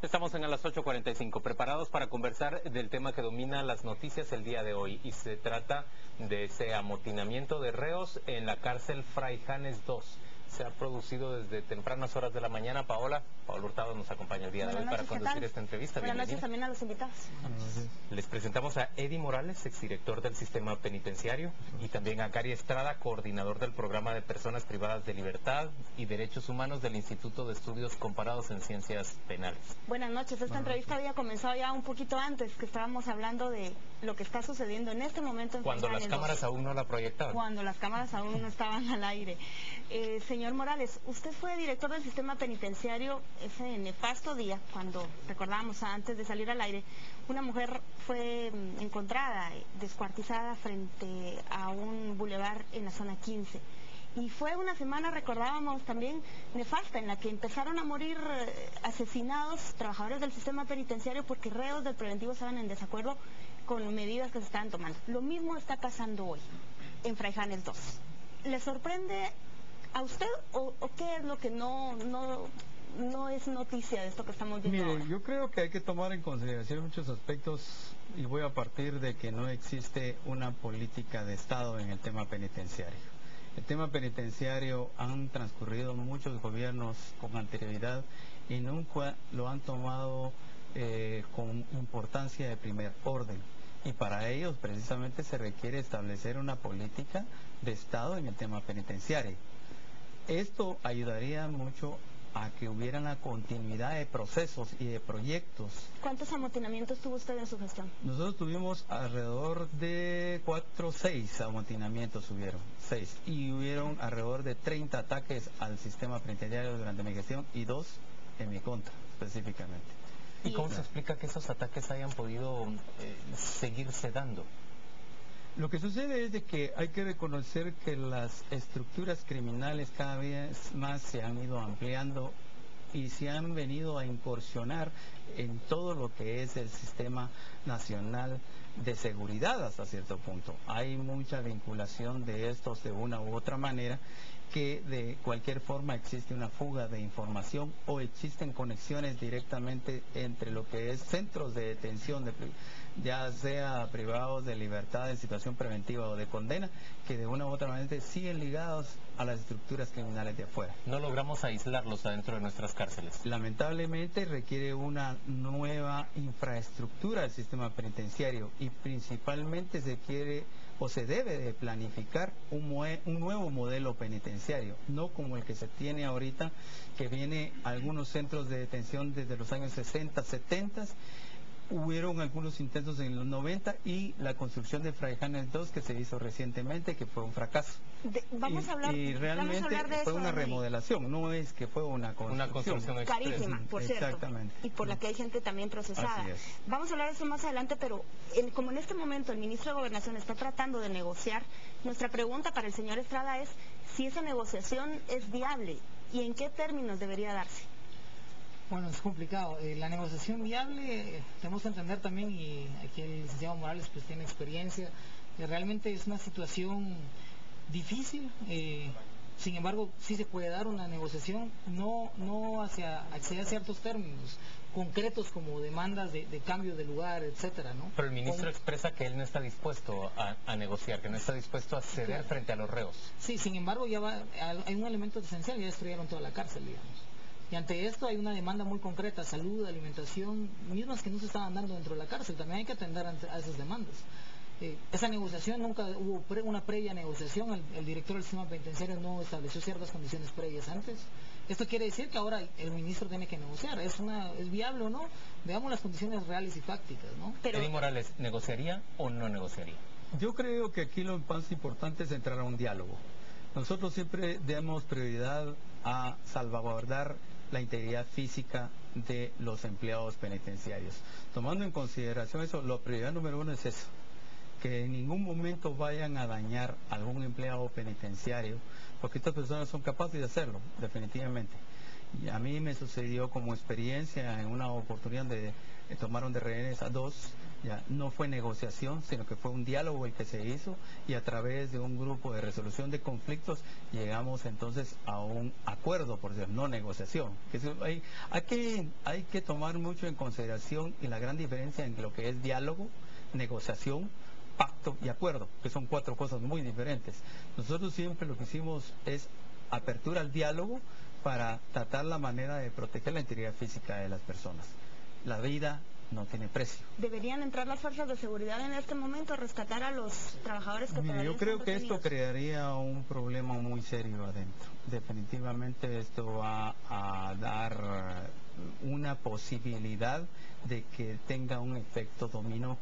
Estamos en a las 8:45, preparados para conversar del tema que domina las noticias el día de hoy, y se trata de ese amotinamiento de reos en la cárcel Fray Janes II. Se ha producido desde tempranas horas de la mañana. Paolo Hurtado nos acompaña el día de hoy para conducir esta entrevista. Buenas noches también a los invitados. Les presentamos a Eddie Morales, exdirector del sistema penitenciario, y también a Gary Estrada, coordinador del programa de personas privadas de libertad y derechos humanos del Instituto de Estudios Comparados en Ciencias Penales. Buenas noches. Esta entrevista había comenzado ya un poquito antes, que estábamos hablando de lo que está sucediendo en este momento en Cuando las cámaras aún no la proyectaban. Cuando las cámaras aún no estaban al aire. Señor Morales, usted fue director del sistema penitenciario ese nefasto día, cuando recordábamos antes de salir al aire, una mujer fue encontrada descuartizada frente a un bulevar en la zona 15. Y fue una semana, recordábamos también, nefasta, en la que empezaron a morir asesinados trabajadores del sistema penitenciario porque reos del preventivo estaban en desacuerdo con medidas que se estaban tomando. Lo mismo está pasando hoy en Fray Janes II. ¿Le sorprende a usted o qué es lo que no es noticia de esto que estamos viendo? Mire, ahora? yo creo que hay que tomar en consideración muchos aspectos, y voy a partir de que no existe una política de Estado en el tema penitenciario. El tema penitenciario han transcurrido muchos gobiernos con anterioridad y nunca lo han tomado con importancia de primer orden. Y para ellos precisamente se requiere establecer una política de Estado en el tema penitenciario. Esto ayudaría mucho a que hubiera una continuidad de procesos y de proyectos. ¿Cuántos amotinamientos tuvo usted en su gestión? Nosotros tuvimos alrededor de 4 o 6 amotinamientos, hubieron 6, y hubieron alrededor de 30 ataques al sistema penitenciario durante mi gestión y 2 en mi contra específicamente. ¿Y cómo se explica que esos ataques hayan podido seguirse dando? Lo que sucede es de que hay que reconocer que las estructuras criminales cada vez más se han ido ampliando y se han venido a incursionar en todo lo que es el sistema nacional de seguridad hasta cierto punto. Hay mucha vinculación de estos de una u otra manera, que de cualquier forma existe una fuga de información o existen conexiones directamente entre lo que es centros de detención, ya sea privados de libertad en situación preventiva o de condena, que de una u otra manera siguen ligados a las estructuras criminales de afuera. No logramos aislarlos adentro de nuestras cárceles. Lamentablemente requiere una nueva infraestructura del sistema penitenciario y principalmente se quiere o se debe de planificar un nuevo modelo penitenciario, no como el que se tiene ahorita, que viene a algunos centros de detención desde los años 60, 70. Hubieron algunos intentos en los 90 y la construcción de Fray Janes II que se hizo recientemente, que fue un fracaso. Vamos a hablar de fue eso, una remodelación, no es que fue una construcción carísima, por cierto. Exactamente. Y por la que hay gente también procesada. Así es. Vamos a hablar de eso más adelante, pero como en este momento el ministro de Gobernación está tratando de negociar, nuestra pregunta para el señor Estrada es si esa negociación es viable y en qué términos debería darse. Bueno, es complicado. La negociación viable, tenemos que entender también, y aquí el licenciado Morales pues tiene experiencia, realmente es una situación difícil, sin embargo sí se puede dar una negociación, no hacia acceder a ciertos términos concretos como demandas de cambio de lugar, etcétera, ¿no? Pero el ministro expresa que él no está dispuesto a negociar, que no está dispuesto a ceder frente a los reos. Sí, sin embargo hay un elemento esencial, ya destruyeron toda la cárcel, digamos. Y ante esto hay una demanda muy concreta, salud, alimentación, mismas que no se estaban dando dentro de la cárcel. También hay que atender a esas demandas. Esa negociación, nunca hubo una previa negociación, el director del sistema penitenciario no estableció ciertas condiciones previas antes. Esto quiere decir que ahora el ministro tiene que negociar. ¿Es viable o no? Veamos las condiciones reales y fácticas, ¿no? Eddie Morales, ¿negociaría o no negociaría? Yo creo que aquí lo más importante es entrar a un diálogo. Nosotros siempre damos prioridad a salvaguardar la integridad física de los empleados penitenciarios. Tomando en consideración eso, la prioridad número 1 es eso, que en ningún momento vayan a dañar a algún empleado penitenciario, porque estas personas son capaces de hacerlo, definitivamente. Y a mí me sucedió como experiencia en una oportunidad de tomaron de rehenes a 2. Ya no fue negociación, sino que fue un diálogo el que se hizo, y a través de un grupo de resolución de conflictos llegamos entonces a un acuerdo, por decir, no negociación. Hay que tomar mucho en consideración y la gran diferencia en lo que es diálogo, negociación, pacto y acuerdo, que son 4 cosas muy diferentes. Nosotros siempre lo que hicimos es apertura al diálogo para tratar la manera de proteger la integridad física de las personas. La vida no tiene precio. ¿Deberían entrar las fuerzas de seguridad en este momento a rescatar a los trabajadores que todavía Yo creo están que esto detenidos? crearía un problema muy serio adentro. Definitivamente esto va a dar una posibilidad de que tenga un efecto dominó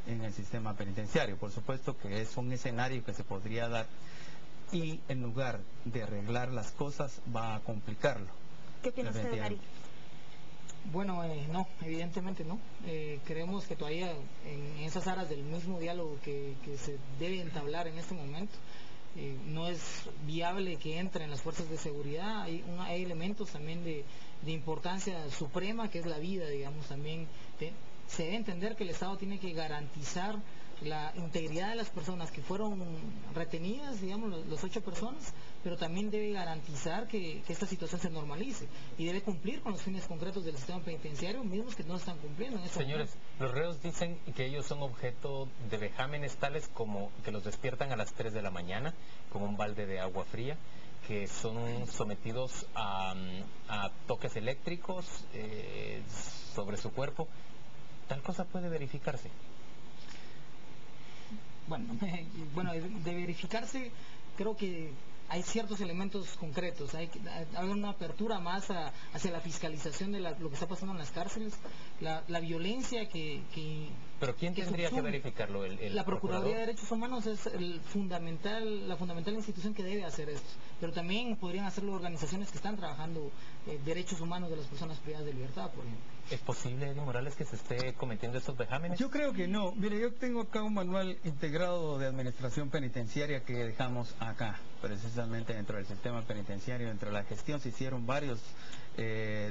en el sistema penitenciario. Por supuesto que es un escenario que se podría dar, y en lugar de arreglar las cosas va a complicarlo. ¿Qué piensa usted, Gary? Bueno, no, evidentemente no. Creemos que todavía en esas áreas del mismo diálogo que se debe entablar en este momento, no es viable que entren las fuerzas de seguridad. Hay elementos también de importancia suprema, que es la vida, digamos. También se debe entender que el Estado tiene que garantizar la integridad de las personas que fueron retenidas, digamos, las 8 personas, pero también debe garantizar que esta situación se normalice y debe cumplir con los fines concretos del sistema penitenciario, mismos que no están cumpliendo en este Señores, los reos dicen que ellos son objeto de vejámenes tales como que los despiertan a las 3 de la mañana con un balde de agua fría, que son sometidos a toques eléctricos sobre su cuerpo. ¿Tal cosa puede verificarse? Bueno, de verificarse, creo que hay ciertos elementos concretos. Hay una apertura más hacia la fiscalización de lo que está pasando en las cárceles, la violencia que ¿Pero quién tendría que subsume. verificarlo? La Procuraduría de Derechos Humanos es la fundamental institución que debe hacer esto, pero también podrían hacerlo organizaciones que están trabajando derechos humanos de las personas privadas de libertad, por ejemplo. ¿Es posible, Eddie Morales, que se esté cometiendo estos vejámenes? Yo creo que no. Mire, yo tengo acá un manual integrado de administración penitenciaria que dejamos acá, precisamente dentro del sistema penitenciario. Dentro de la gestión se hicieron varios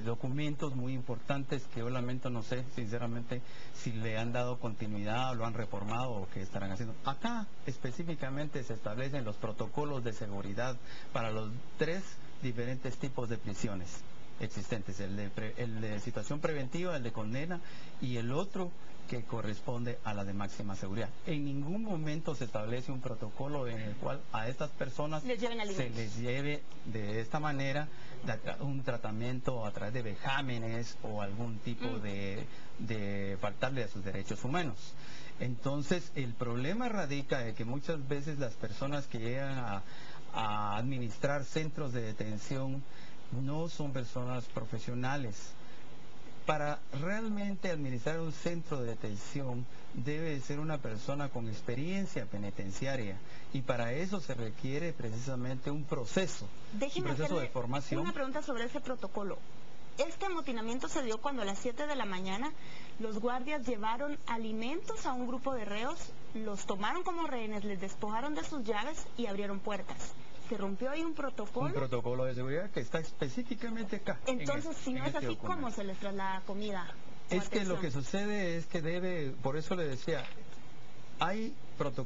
documentos muy importantes que yo lamento, no sé sinceramente si le han dado continuidad o lo han reformado o qué estarán haciendo. Acá específicamente se establecen los protocolos de seguridad para los 3 diferentes tipos de prisiones existentes: el de situación preventiva, el de condena y el otro que corresponde a la de máxima seguridad. En ningún momento se establece un protocolo en el cual a estas personas se les lleve de esta manera un tratamiento a través de vejámenes o algún tipo de faltarle a sus derechos humanos. Entonces el problema radica en que muchas veces las personas que llegan a administrar centros de detención no son personas profesionales. Para realmente administrar un centro de detención debe ser una persona con experiencia penitenciaria, y para eso se requiere precisamente un proceso de formación. Una pregunta sobre ese protocolo. Este amotinamiento se dio cuando a las 7 de la mañana los guardias llevaron alimentos a un grupo de reos, los tomaron como rehenes, les despojaron de sus llaves y abrieron puertas. Se rompió ahí un protocolo De seguridad que está específicamente acá. Entonces, si no es así, ¿cómo se les traslada comida? Es que lo que sucede es que por eso le decía, hay protocolos